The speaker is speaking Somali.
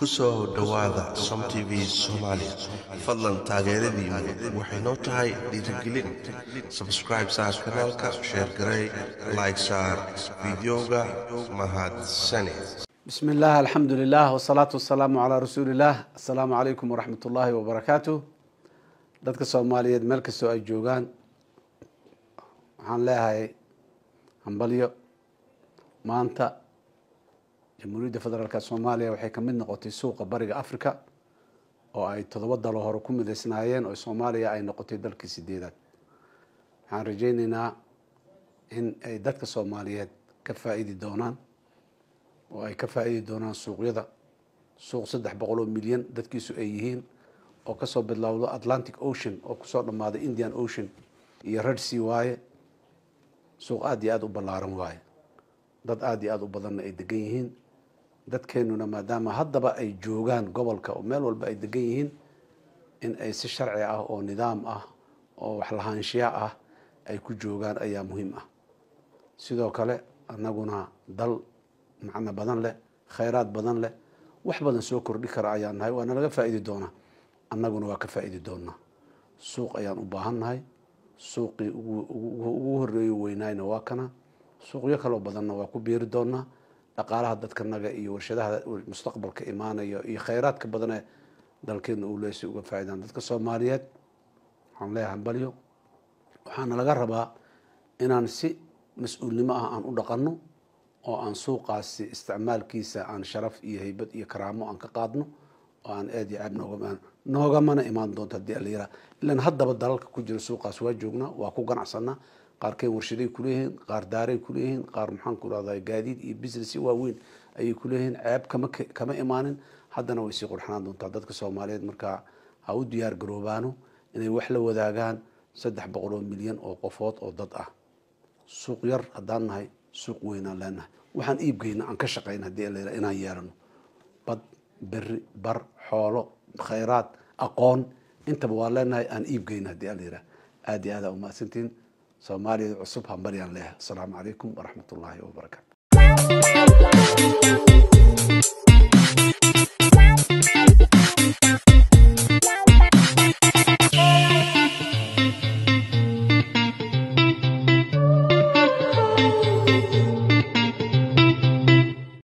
kusoo dhawaada Som TV Somali fadlan taageeradiina waxay noo tahay dhiirigelin subscribe saar kanaalka share garay like saar videoga mahadsani بسم الله الحمد لله والصلاة والسلام على رسول الله السلام عليكم ورحمة الله وبركاته dadka Soomaaliyeed meel kastoo ay joogaan waxaan leeyahay hambalyo maanta Jamhuuriyadda Federaalka Soomaaliya waxay ka mid noqotay suuqa bariga Afrika oo ay 7 dal hore ku mideysnaayeen oo Soomaaliya ay noqotay dalkii 8aad waxaan rajaynaynaa in ay dadka Soomaaliyeed ka faa'iidi doonaan oo ay ka faa'iidi doonaan suuqyada suuq 300 milyan dadkiisu ay yihiin oo ka soo bilowdo Atlantic Ocean oo ku soo dhamaaday Indian Ocean iyo Red Sea waaye suuq aad iyo aad u ballaaran waaye dad aad iyo aad u badan ay degan yihiin dadkeenuna maadaama haddaba ay joogaan gobolka oo meel walba ay degan yihiin in ay si sharci ah oo nidaam ah oo wax lahaanshiya ah ay ku joogaan ayaa muhiim ah sidoo kale annaguna dal macna badan leh khayraad badan leh wax badan soo kordhi kara ayaan nahay waana laga faa'iidi doonaa annaguna waa ka faa'iidi doonaa suuq ayaan u baahannahay suuqii ugu horeeyay weynayna waa kana suuqyo kale oo badanna waa ku biiri doonaa dhaqaalaha dadkanaga iyo warshadaha mustaqbalka imaanaya iyo khayraadka badan ee dalkeena uu leeyahay uga faa'iidaan dadka Soomaaliyeed waxaan leeyahay hambalyo waxaana laga rabaa inaan si mas'uulnimo ah aan u dhaqanno oo aan suuqaasi isticmaalkiisa aan sharaf iyo haybad iyo karaamo aan ka qaadno oo aan aad iyo aad noogamana imaan doonto hadii la yiraahdo ilaan haddaba dalalka ku jira suuqaas waa joognaa waa ku ganacsanaa qaarkeen warshaday ku leeyihiin qaar daaray ku leeyihiin qaar maxaan ku raadayay gaadiid iyo business waaweyn ayay ku leeyihiin ceeb kama imaanin haddana way sii qurxanaan doontaa dadka Soomaaliyeed marka ha u diyaar garoobaano inay wax la wadaagaan 300 milyan oo qofood oo dad ah suuq yar haddaan nahay suuq weyn aan leenahay waxaan iibgeynaa aan ka shaqeyn hadii la yiraahdo inaan yeelano bad bari bar xoolo khayraad aqoon intaba waa leenahay aan iibgeynaa hadii la yiraahdo aad iyo aad u mahadsantiin Soomaaliya cusub hambalyan leh. Assalamu alaykum wa rahmatullahi wa barakatuh.